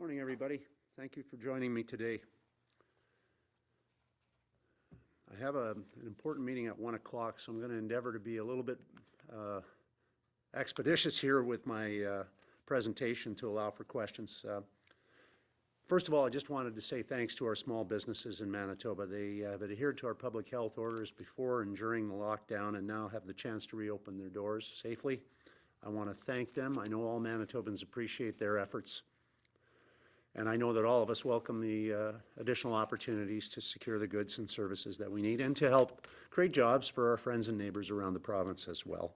Morning, everybody. Thank you for joining me today. I have an important meeting at 1 o'clock, so I'm going to endeavor to be a little bit expeditious here with my presentation to allow for questions. First of all, I just wanted to say thanks to our small businesses in Manitoba. They have adhered to our public health orders before and during the lockdown and now have the chance to reopen their doors safely. I want to thank them. I know all Manitobans appreciate their efforts. And I know that all of us welcome the additional opportunities to secure the goods and services that we need and to help create jobs for our friends and neighbors around the province as well.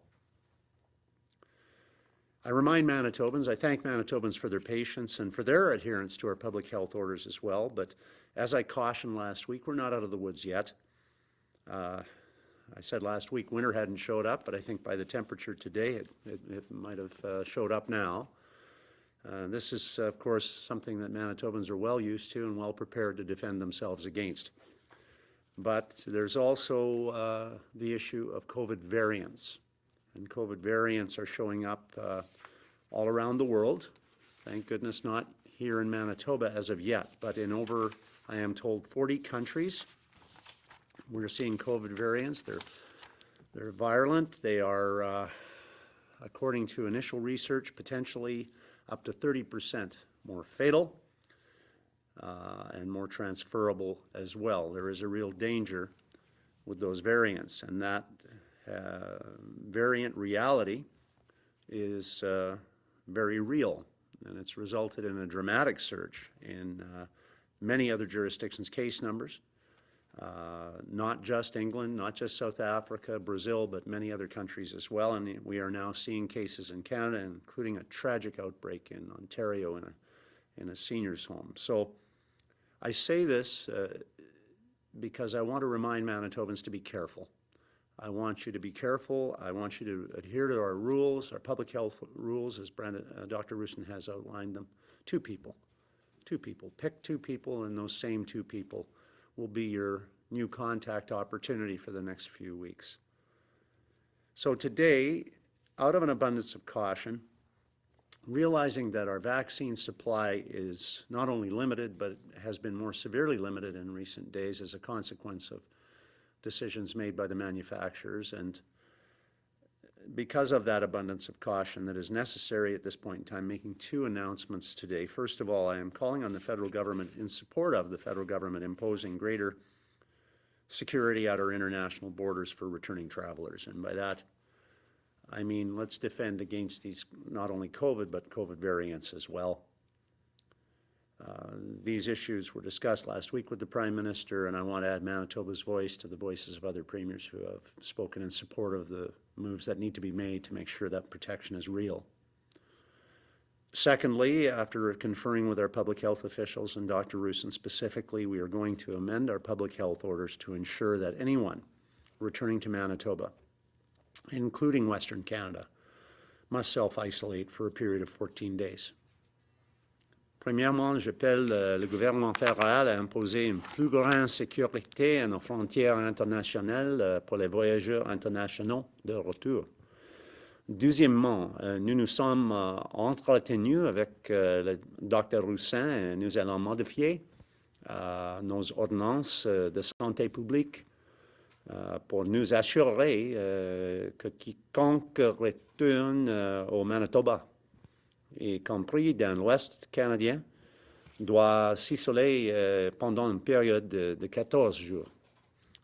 I remind Manitobans, I thank Manitobans for their patience and for their adherence to our public health orders as well. But as I cautioned last week, we're not out of the woods yet. I said last week winter hadn't showed up, but I think by the temperature today it might have showed up now. This is, of course, something that Manitobans are well used to and well prepared to defend themselves against. But there's also the issue of COVID variants. And COVID variants are showing up all around the world. Thank goodness not here in Manitoba as of yet, but in over, I am told, 40 countries. We're seeing COVID variants. They're virulent. They are, according to initial research, potentially up to 30% more fatal and more transferable as well. There is a real danger with those variants, and that variant reality is very real, and it's resulted in a dramatic surge in many other jurisdictions' case numbers, not just England, not just South Africa, Brazil, but many other countries as well. And we are now seeing cases in Canada, including a tragic outbreak in Ontario in a seniors' home. So I say this because I want to remind Manitobans to be careful. I want you to be careful. I want you to adhere to our rules, our public health rules, as Dr. Roussin has outlined them. Two people. Pick two people, and those same two people will be your new contact opportunity for the next few weeks. So today, out of an abundance of caution, realizing that our vaccine supply is not only limited, but has been more severely limited in recent days as a consequence of decisions made by the manufacturers, and because of that abundance of caution that is necessary at this point in time, making two announcements today. First of all, I am calling on the federal government in support of the federal government imposing greater security at our international borders for returning travelers. And by that, I mean let's defend against these, not only COVID, but COVID variants as well. These issues were discussed last week with the Prime Minister, and I want to add Manitoba's voice to the voices of other premiers who have spoken in support of the moves that need to be made to make sure that protection is real. Secondly, after conferring with our public health officials and Dr. Roussin specifically, we are going to amend our public health orders to ensure that anyone returning to Manitoba, including Western Canada, must self-isolate for a period of 14 days. Premièrement, j'appelle le gouvernement fédéral à imposer une plus grande sécurité à nos frontières internationales pour les voyageurs internationaux de retour. Deuxièmement, nous nous sommes entretenus avec le Dr. Roussin et nous allons modifier nos ordonnances de santé publique pour nous assurer que quiconque retourne au Manitoba, y compris dans l'Ouest canadien, doit s'isoler pendant une période de 14 jours.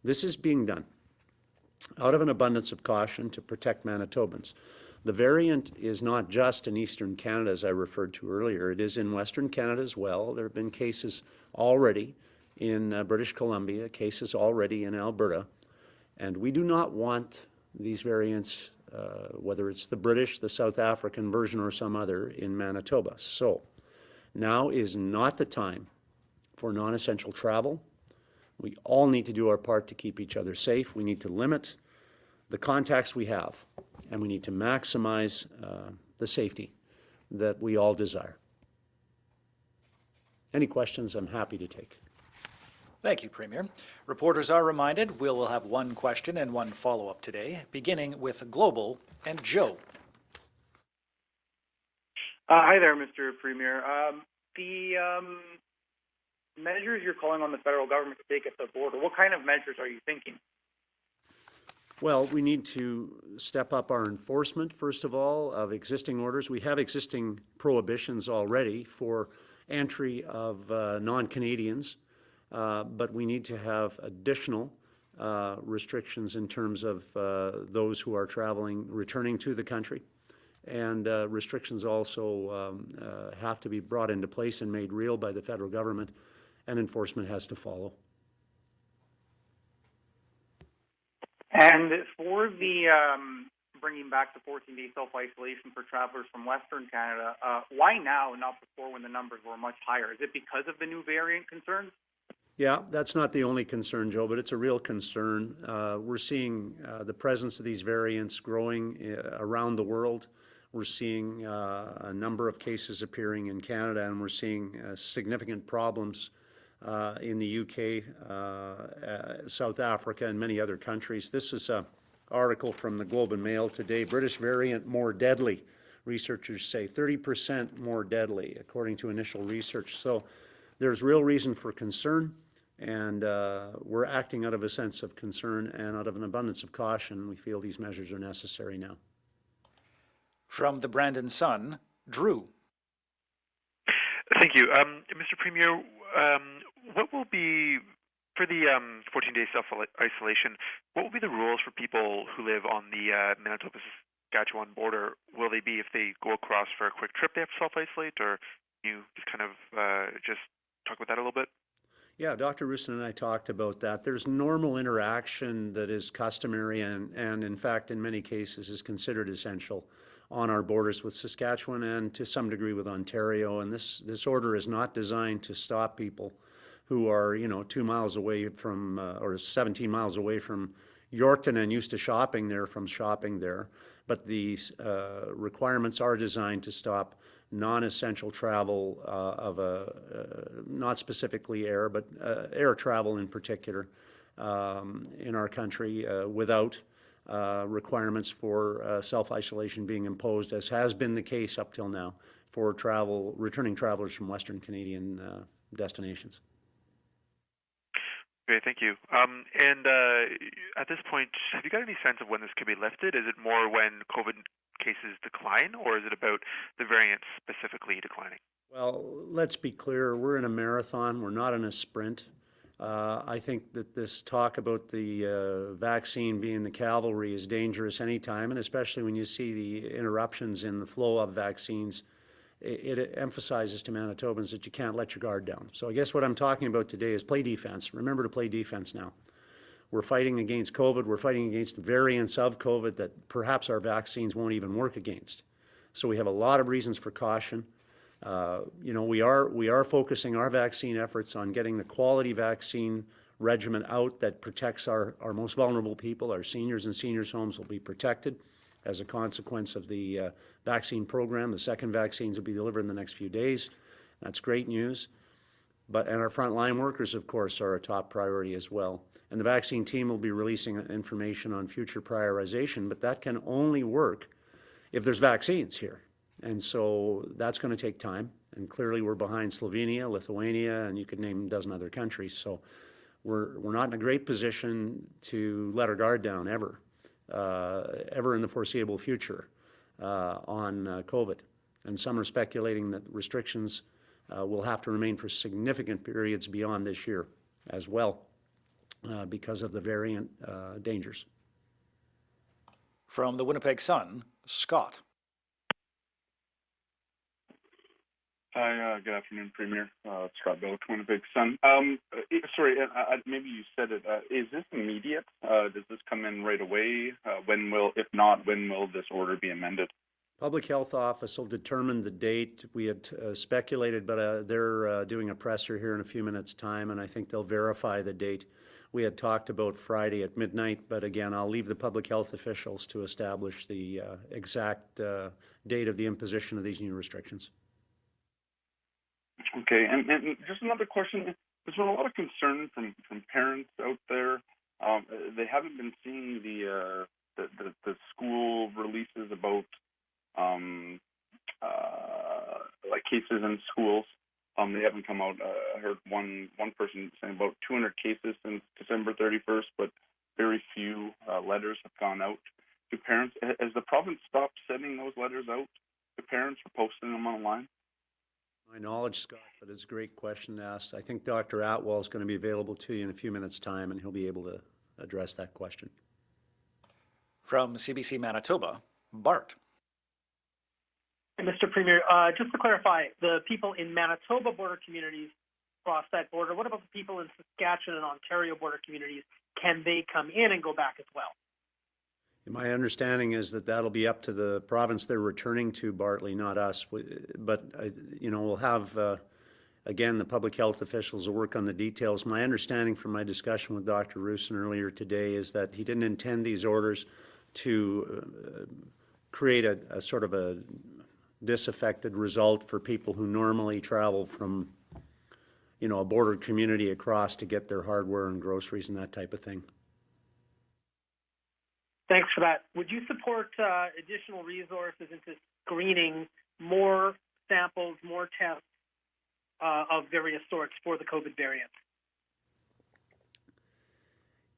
This is being done out of an abundance of caution to protect Manitobans. The variant is not just in Eastern Canada, as I referred to earlier. It is in Western Canada as well. There have been cases already in British Columbia, cases already in Alberta, and we do not want these variants, whether it's the British, the South African version, or some other, in Manitoba. So now is not the time for non-essential travel. We all need to do our part to keep each other safe. We need to limit the contacts we have, and we need to maximize the safety that we all desire. Any questions, I'm happy to take. Thank you, Premier. Reporters are reminded we will have one question and one follow-up today, beginning with Global and Joe. Hi there, Mr. Premier. the measures you're calling on the federal government to take at the border, what kind of measures are you thinking? Well, we need to step up our enforcement, first of all, of existing orders. We have existing prohibitions already for entry of non-Canadians, but we need to have additional restrictions in terms of those who are returning to the country. And restrictions also have to be brought into place and made real by the federal government, and enforcement has to follow. And for the bringing back the 14-day self-isolation for travelers from Western Canada, why now, not before when the numbers were much higher? Is it because of the new variant concerns? Yeah, that's not the only concern, Joe, but it's a real concern. We're seeing the presence of these variants growing around the world. We're seeing a number of cases appearing in Canada, and we're seeing significant problems in the UK, South Africa, and many other countries. This is an article from the Globe and Mail today. British variant more deadly. Researchers say 30% more deadly, according to initial research. So there's real reason for concern, and we're acting out of a sense of concern and out of an abundance of caution. We feel these measures are necessary now. From the Brandon Sun, Drew. Thank you. Mr. Premier, what will be, for the 14-day self-isolation, what will be the rules for people who live on the Manitoba-Saskatchewan border? Will they be if they go across for a quick trip, they have to self-isolate, or can you just kind of just talk about that a little bit? Yeah, Dr. Roussin and I talked about that. There's normal interaction that is customary and in fact, in many cases, is considered essential on our borders with Saskatchewan and to some degree with Ontario. And this order is not designed to stop people who are, 2 miles away from, or 17 miles away from Yorkton and used to shopping there from shopping there. But these requirements are designed to stop non-essential travel of not specifically air, but air travel in particular in our country without requirements for self-isolation being imposed, as has been the case up till now for returning travelers from Western Canadian destinations. Okay, thank you. And at this point, have you got any sense of when this could be lifted? Is it more when COVID cases decline, or is it about the variant specifically declining? Well, let's be clear. We're in a marathon. We're not in a sprint. I think that this talk about the vaccine being the cavalry is dangerous anytime, and especially when you see the interruptions in the flow of vaccines. It emphasizes to Manitobans that you can't let your guard down. So I guess what I'm talking about today is play defense. Remember to play defense now. We're fighting against COVID. We're fighting against the variants of COVID that perhaps our vaccines won't even work against. So we have a lot of reasons for caution. We are focusing our vaccine efforts on getting the quality vaccine regimen out that protects our most vulnerable people. Our seniors and seniors' homes will be protected as a consequence of the vaccine program. The second vaccines will be delivered in the next few days. That's great news. And our frontline workers, of course, are a top priority as well. And the vaccine team will be releasing information on future prioritization, but that can only work if there's vaccines here. And so that's going to take time. And clearly we're behind Slovenia, Lithuania, and you could name a dozen other countries. So we're not in a great position to let our guard down ever in the foreseeable future on COVID. And some are speculating that restrictions will have to remain for significant periods beyond this year as well because of the variant dangers. From the Winnipeg Sun, Scott. Hi, good afternoon, Premier. Scott Billick, Winnipeg Sun. Sorry, maybe you said it. Is this immediate? Does this come in right away? If not, when will this order be amended? Public Health Office will determine the date. We had speculated, but they're doing a presser here in a few minutes' time, and I think they'll verify the date. We had talked about Friday at midnight, but again, I'll leave the public health officials to establish the exact date of the imposition of these new restrictions. Okay, and just another question. There's been a lot of concern from parents out there. They haven't been seeing the school releases about like cases in schools. They haven't come out. I heard one person saying about 200 cases since December 31st, but very few letters have gone out to parents. Has the province stopped sending those letters out to parents or posting them online? My knowledge, Scott, but it's a great question to ask. I think Dr. Atwell is going to be available to you in a few minutes' time, and he'll be able to address that question. From CBC Manitoba, Bart. Mr. Premier, just to clarify, the people in Manitoba border communities cross that border. What about the people in Saskatchewan and Ontario border communities? Can they come in and go back as well? My understanding is that that'll be up to the province they're returning to, Bartley, not us. But, we'll have, again, the public health officials will work on the details. My understanding from my discussion with Dr. Roussin earlier today is that he didn't intend these orders to create a sort of a disaffected result for people who normally travel from, a border community across to get their hardware and groceries and that type of thing. Thanks for that. Would you support additional resources into screening more samples, more tests of various sorts for the COVID variant?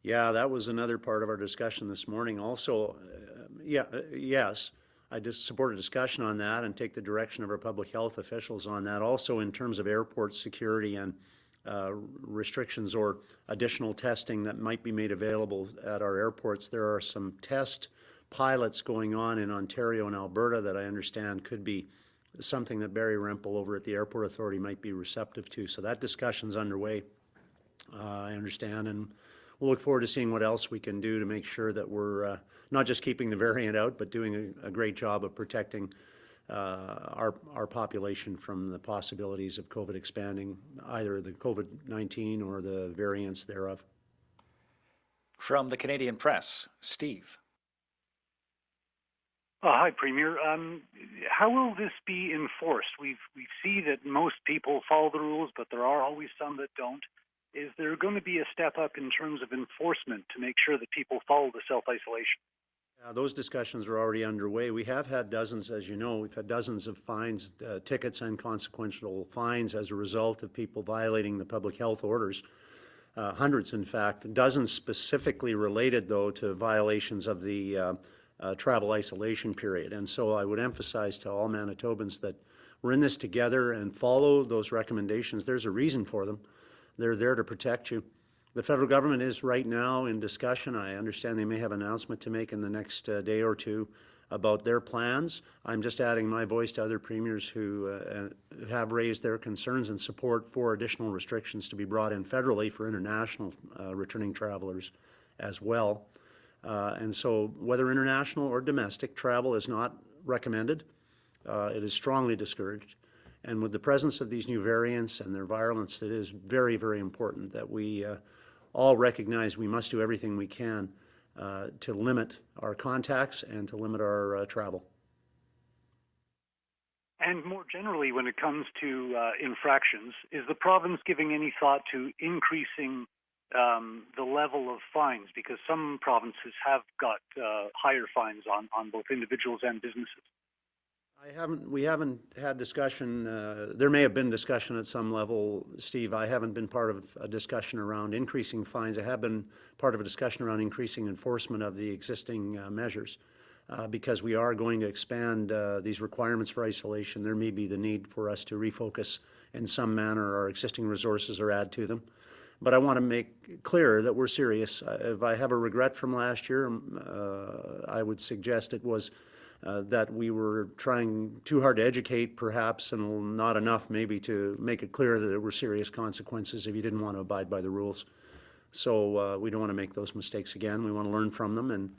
Yeah, that was another part of our discussion this morning. Also, yes, I just support a discussion on that and take the direction of our public health officials on that. Also, in terms of airport security and restrictions or additional testing that might be made available at our airports, there are some test pilots going on in Ontario and Alberta that I understand could be something that Barry Rempel over at the Airport Authority might be receptive to. So that discussion's underway, I understand, and we'll look forward to seeing what else we can do to make sure that we're not just keeping the variant out, but doing a great job of protecting our population from the possibilities of COVID expanding, either the COVID-19 or the variants thereof. From the Canadian Press, Steve. Hi, Premier. How will this be enforced? We see that most people follow the rules, but there are always some that don't. Is there going to be a step up in terms of enforcement to make sure that people follow the self-isolation? Those discussions are already underway. We have had dozens, as you know, we've had dozens of fines, tickets and consequential fines as a result of people violating the public health orders. Hundreds, in fact, dozens specifically related, though, to violations of the travel isolation period. And so I would emphasize to all Manitobans that we're in this together and follow those recommendations. There's a reason for them. They're there to protect you. The federal government is right now in discussion. I understand they may have an announcement to make in the next day or two about their plans. I'm just adding my voice to other premiers who have raised their concerns and support for additional restrictions to be brought in federally for international returning travelers as well. And so whether international or domestic, travel is not recommended. It is strongly discouraged. And with the presence of these new variants and their virulence, it is very, very important that we all recognize we must do everything we can to limit our contacts and to limit our travel. And more generally, when it comes to infractions, is the province giving any thought to increasing the level of fines? Because some provinces have got higher fines on both individuals and businesses. We haven't had discussion, there may have been discussion at some level, Steve. I haven't been part of a discussion around increasing fines. I have been part of a discussion around increasing enforcement of the existing measures because we are going to expand these requirements for isolation. There may be the need for us to refocus in some manner our existing resources or add to them. But I want to make clear that we're serious. If I have a regret from last year, I would suggest it was that we were trying too hard to educate, perhaps, and not enough maybe to make it clear that there were serious consequences if you didn't want to abide by the rules. So we don't want to make those mistakes again. We want to learn from them. And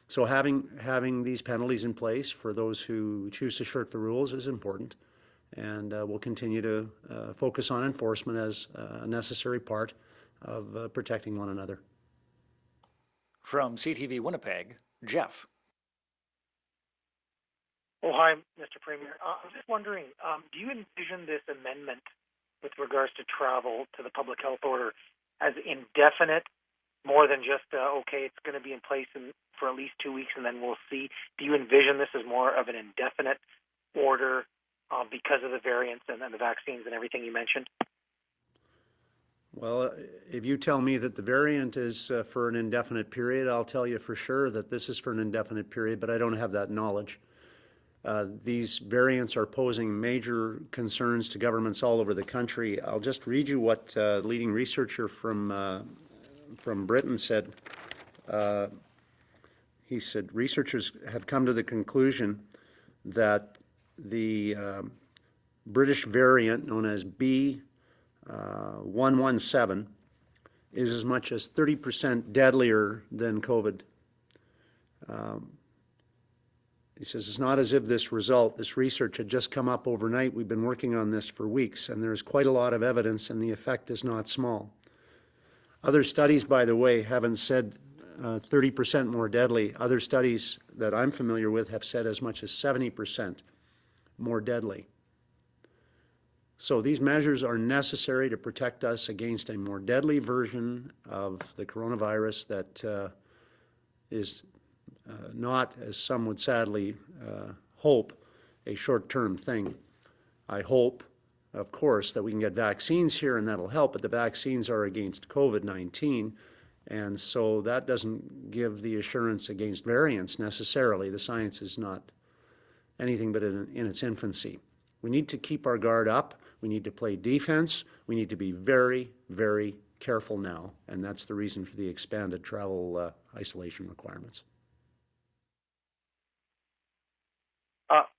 so having these penalties in place for those who choose to shirk the rules is important. And we'll continue to focus on enforcement as a necessary part of protecting one another. From CTV Winnipeg, Jeff. Oh, hi, Mr. Premier. I'm just wondering, do you envision this amendment with regards to travel to the public health order as indefinite, more than just, okay, it's going to be in place for at least 2 weeks and then we'll see? Do you envision this as more of an indefinite order because of the variants and the vaccines and everything you mentioned? Well, if you tell me that the variant is for an indefinite period, I'll tell you for sure that this is for an indefinite period, but I don't have that knowledge. These variants are posing major concerns to governments all over the country. I'll just read you what a leading researcher from Britain said. He said, researchers have come to the conclusion that the British variant known as B117 is as much as 30% deadlier than COVID. He says, it's not as if this research had just come up overnight. We've been working on this for weeks, and there's quite a lot of evidence, and the effect is not small. Other studies, by the way, haven't said 30% more deadly. Other studies that I'm familiar with have said as much as 70% more deadly. So these measures are necessary to protect us against a more deadly version of the coronavirus that is not, as some would sadly hope, a short-term thing. I hope, of course, that we can get vaccines here and that'll help, but the vaccines are against COVID-19, and so that doesn't give the assurance against variants necessarily. The science is not anything but in its infancy. We need to keep our guard up. We need to play defense. We need to be very, very careful now, and that's the reason for the expanded travel isolation requirements.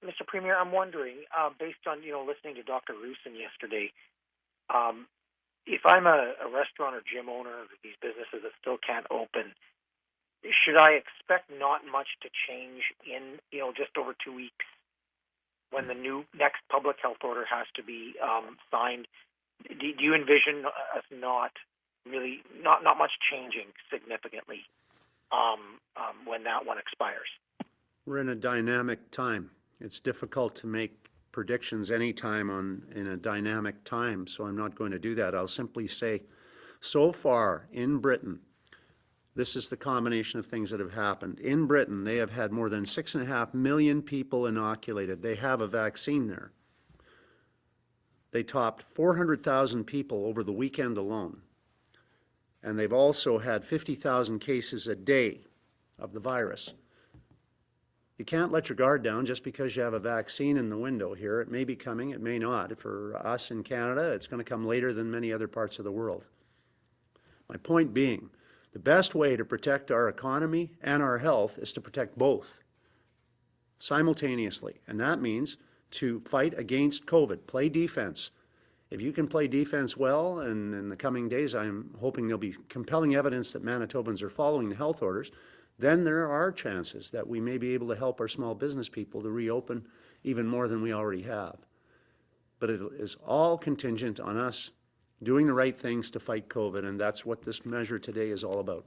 Mr. Premier, I'm wondering, based on listening to Dr. Roussin yesterday, if I'm a restaurant or gym owner, these businesses that still can't open, should I expect not much to change in just over 2 weeks when the next public health order has to be signed? Do you envision us not much changing significantly when that one expires? We're in a dynamic time. It's difficult to make predictions anytime in a dynamic time, so I'm not going to do that. I'll simply say, so far in Britain, this is the combination of things that have happened. In Britain, they have had more than 6.5 million people inoculated. They have a vaccine there. They topped 400,000 people over the weekend alone. And they've also had 50,000 cases a day of the virus. You can't let your guard down just because you have a vaccine in the window here. It may be coming, it may not. For us in Canada, it's going to come later than many other parts of the world. My point being, the best way to protect our economy and our health is to protect both simultaneously. And that means to fight against COVID, play defense. If you can play defense well, and in the coming days I'm hoping there'll be compelling evidence that Manitobans are following the health orders, then there are chances that we may be able to help our small business people to reopen even more than we already have. But it is all contingent on us doing the right things to fight COVID, and that's what this measure today is all about.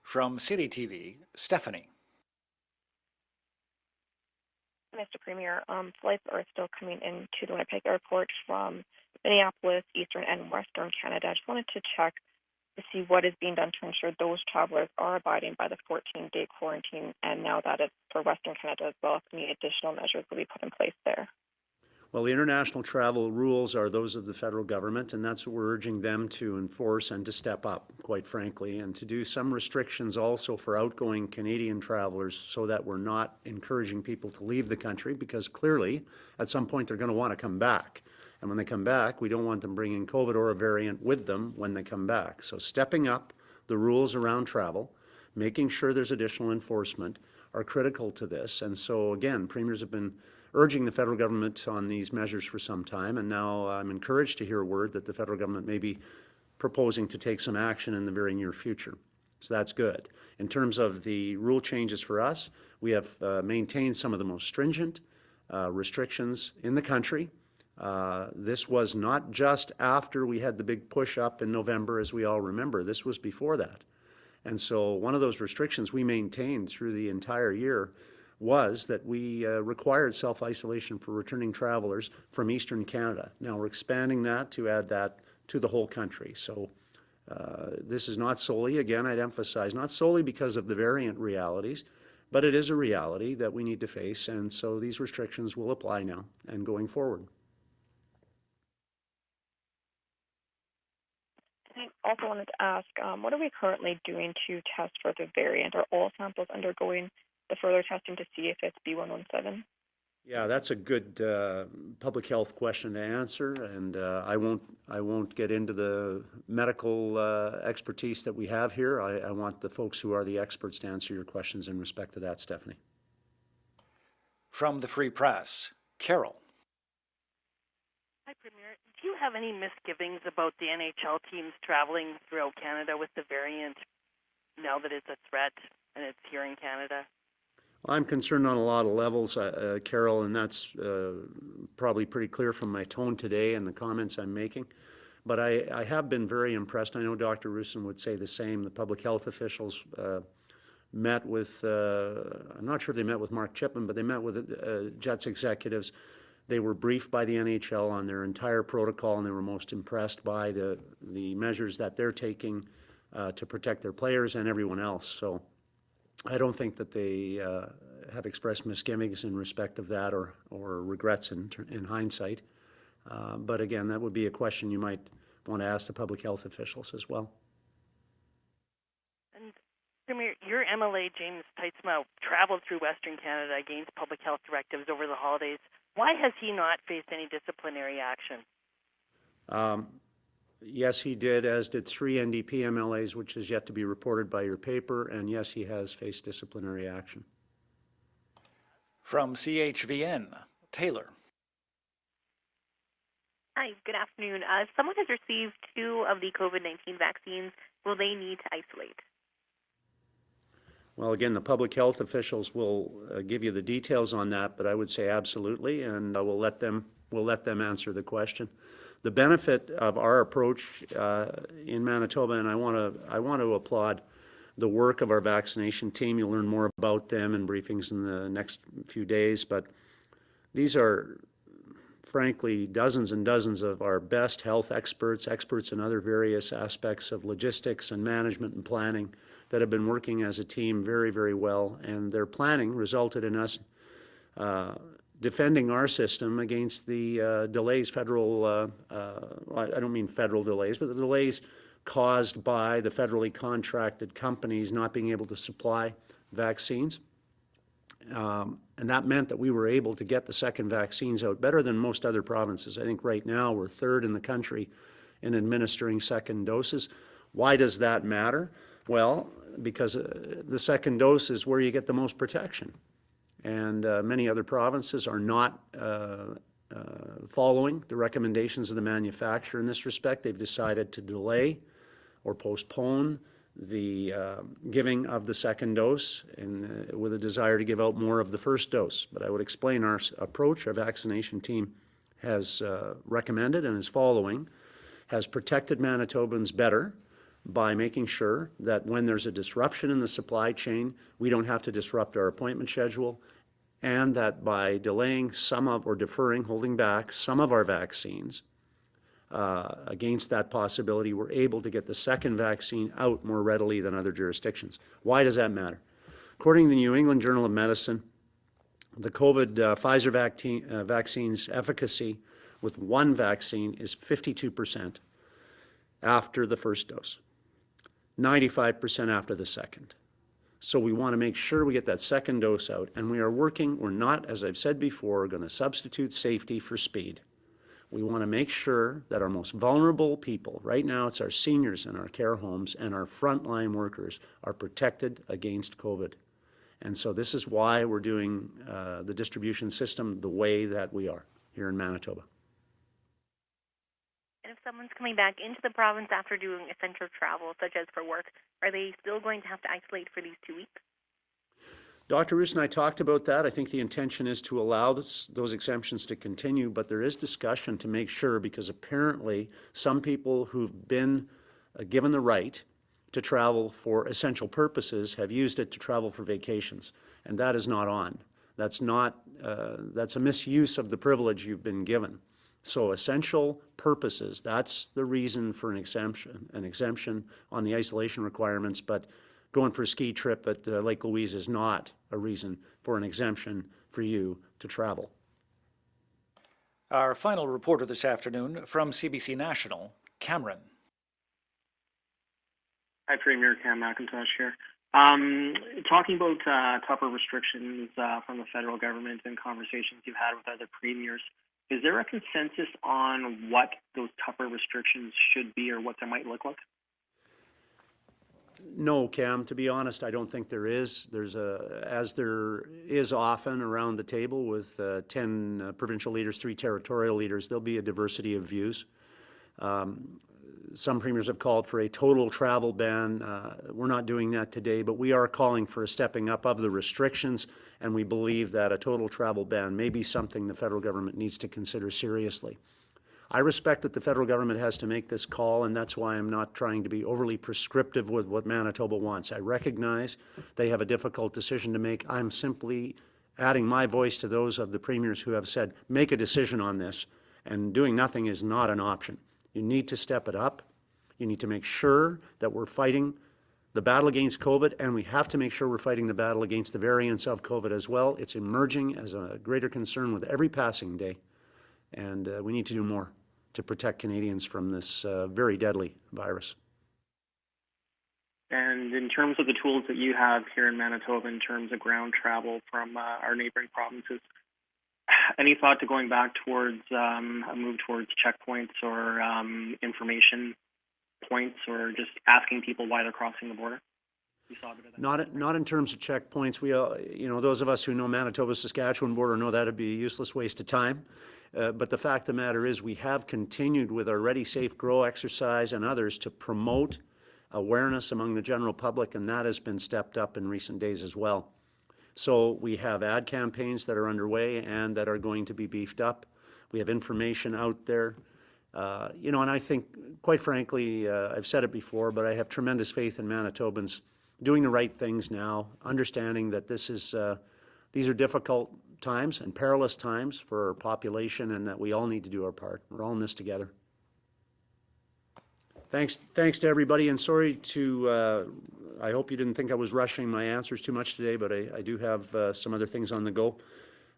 From City TV, Stephanie. Mr. Premier, flights are still coming into the Winnipeg airport from Minneapolis, Eastern and Western Canada. I just wanted to check to see what is being done to ensure those travelers are abiding by the 14-day quarantine, and now that it's for Western Canada as well, if any additional measures will be put in place there. Well, the international travel rules are those of the federal government, and that's what we're urging them to enforce and to step up, quite frankly, and to do some restrictions also for outgoing Canadian travelers so that we're not encouraging people to leave the country, because clearly at some point they're going to want to come back. And when they come back, we don't want them bringing COVID or a variant with them when they come back. So stepping up the rules around travel, making sure there's additional enforcement are critical to this. And so again, premiers have been urging the federal government on these measures for some time, and now I'm encouraged to hear word that the federal government may be proposing to take some action in the very near future. So that's good. In terms of the rule changes for us, we have maintained some of the most stringent restrictions in the country. This was not just after we had the big push up in November, as we all remember. This was before that. And so one of those restrictions we maintained through the entire year was that we required self-isolation for returning travelers from Eastern Canada. Now we're expanding that to add that to the whole country. So this is not solely, again, I'd emphasize, not solely because of the variant realities, But it is a reality that we need to face, and so these restrictions will apply now and going forward. I also wanted to ask, what are we currently doing to test for the variant? Are all samples undergoing the further testing to see if it's B117? Yeah, that's a good public health question to answer, and I won't get into the medical expertise that we have here. I want the folks who are the experts to answer your questions in respect to that, Stephanie. From the Free Press, Carol. Hi, Premier. Do you have any misgivings about the NHL teams traveling throughout Canada with the variant now that it's a threat and it's here in Canada? Well, I'm concerned on a lot of levels, Carol, and that's probably pretty clear from my tone today and the comments I'm making. But I have been very impressed. I know Dr. Roussin would say the same. The public health officials met with, I'm not sure if they met with Mark Chipman, but they met with Jets executives. They were briefed by the NHL on their entire protocol, and they were most impressed by the measures that they're taking to protect their players and everyone else. So I don't think that they have expressed misgivings in respect of that or regrets in hindsight. But again, that would be a question you might want to ask the public health officials as well. And Premier, your MLA, James Teitzma, traveled through Western Canada against public health directives over the holidays. Why has he not faced any disciplinary action? Yes, he did, as did 3 NDP MLAs, which is yet to be reported by your paper, and yes, he has faced disciplinary action. From CHVN, Taylor. Hi, good afternoon. If someone has received 2 of the COVID-19 vaccines, will they need to isolate? Well, again, the public health officials will give you the details on that, but I would say absolutely, and we'll let them answer the question. The benefit of our approach in Manitoba, and I want to applaud the work of our vaccination team. You'll learn more about them in briefings in the next few days, but these are, frankly, dozens and dozens of our best health experts in other various aspects of logistics and management and planning that have been working as a team very, very well, and their planning resulted in us defending our system against the delays, federal, I don't mean federal delays, but the delays caused by the federally contracted companies not being able to supply vaccines. And that meant that we were able to get the second vaccines out better than most other provinces. I think right now we're 3rd in the country in administering second doses. Why does that matter? Well, because the second dose is where you get the most protection. And many other provinces are not following the recommendations of the manufacturer in this respect. They've decided to delay or postpone the giving of the second dose with a desire to give out more of the first dose. But I would explain our approach. Our vaccination team has recommended and is following, has protected Manitobans better by making sure that when there's a disruption in the supply chain, we don't have to disrupt our appointment schedule, and that by delaying some of, or deferring, holding back some of our vaccines, against that possibility, we're able to get the second vaccine out more readily than other jurisdictions. Why does that matter? According to the New England Journal of Medicine, the COVID Pfizer vaccine's efficacy with one vaccine is 52% after the first dose, 95% after the second. So we want to make sure we get that second dose out, and we are working, we're not, as I've said before, going to substitute safety for speed. We want to make sure that our most vulnerable people, right now it's our seniors in our care homes and our frontline workers, are protected against COVID. And so this is why we're doing the distribution system the way that we are here in Manitoba. And if someone's coming back into the province after doing essential travel, such as for work, are they still going to have to isolate for these 2 weeks? Dr. Roos and I talked about that. I think the intention is to allow those exemptions to continue, but there is discussion to make sure, because apparently some people who've been given the right to travel for essential purposes have used it to travel for vacations, and that is not on. That's not, that's a misuse of the privilege you've been given. So essential purposes, that's the reason for an exemption on the isolation requirements, but going for a ski trip at Lake Louise is not a reason for an exemption for you to travel. Our final reporter this afternoon from CBC National, Cameron. Hi, Premier. Cam McIntosh here. Talking about tougher restrictions from the federal government and conversations you've had with other premiers, is there a consensus on what those tougher restrictions should be or what they might look like? No, Cam, to be honest, I don't think there is. As there is often around the table with 10 provincial leaders, 3 territorial leaders, there'll be a diversity of views. Some premiers have called for a total travel ban. We're not doing that today, but we are calling for a stepping up of the restrictions, and we believe that a total travel ban may be something the federal government needs to consider seriously. I respect that the federal government has to make this call, and that's why I'm not trying to be overly prescriptive with what Manitoba wants. I recognize they have a difficult decision to make. I'm simply adding my voice to those of the premiers who have said, make a decision on this, and doing nothing is not an option. You need to step it up. You need to make sure that we're fighting the battle against COVID, and we have to make sure we're fighting the battle against the variants of COVID as well. It's emerging as a greater concern with every passing day, and we need to do more to protect Canadians from this very deadly virus. And in terms of the tools that you have here in Manitoba in terms of ground travel from our neighboring provinces, any thought to going back towards a move towards checkpoints or information points, or just asking people why they're crossing the border? You saw a bit of that. Not in terms of checkpoints. We, those of us who know Manitoba-Saskatchewan border know that would be a useless waste of time. But the fact of the matter is we have continued with our Ready, Safe, Grow exercise and others to promote awareness among the general public, and that has been stepped up in recent days as well. So we have ad campaigns that are underway and that are going to be beefed up. We have information out there. And I think, quite frankly, I've said it before, but I have tremendous faith in Manitobans doing the right things now, understanding that these are difficult times and perilous times for our population, and that we all need to do our part. We're all in this together. Thanks to everybody, and sorry to, I hope you didn't think I was rushing my answers too much today, but I do have some other things on the go.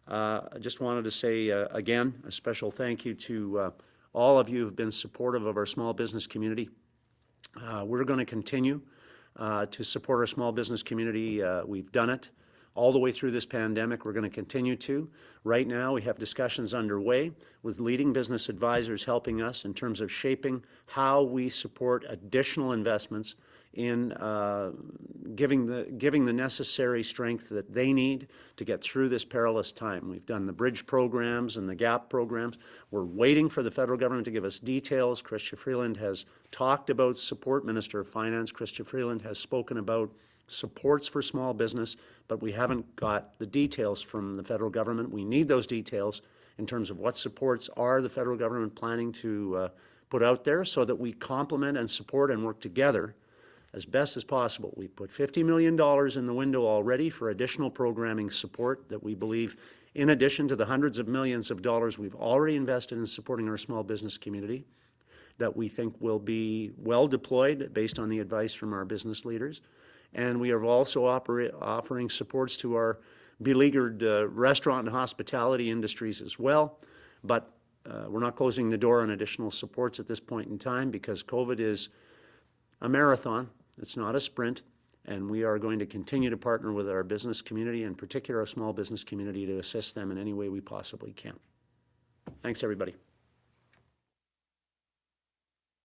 I just wanted to say, again, a special thank you to all of you who have been supportive of our small business community. We're going to continue to support our small business community. We've done it all the way through this pandemic. We're going to continue to. Right now, we have discussions underway with leading business advisors helping us in terms of shaping how we support additional investments in giving the necessary strength that they need to get through this perilous time. We've done the bridge programs and the GAP programs. We're waiting for the federal government to give us details. Chrystia Freeland has talked about support. Minister of Finance Chrystia Freeland has spoken about supports for small business, but we haven't got the details from the federal government. We need those details in terms of what supports are the federal government planning to put out there so that we complement and support and work together as best as possible. We put $50 million in the window already for additional programming support that we believe, in addition to the hundreds of millions of dollars we've already invested in supporting our small business community, that we think will be well deployed based on the advice from our business leaders. And we are also offering supports to our beleaguered restaurant and hospitality industries as well. But we're not closing the door on additional supports at this point in time because COVID is a marathon. It's not a sprint. And we are going to continue to partner with our business community, in particular our small business community, to assist them in any way we possibly can. Thanks, everybody.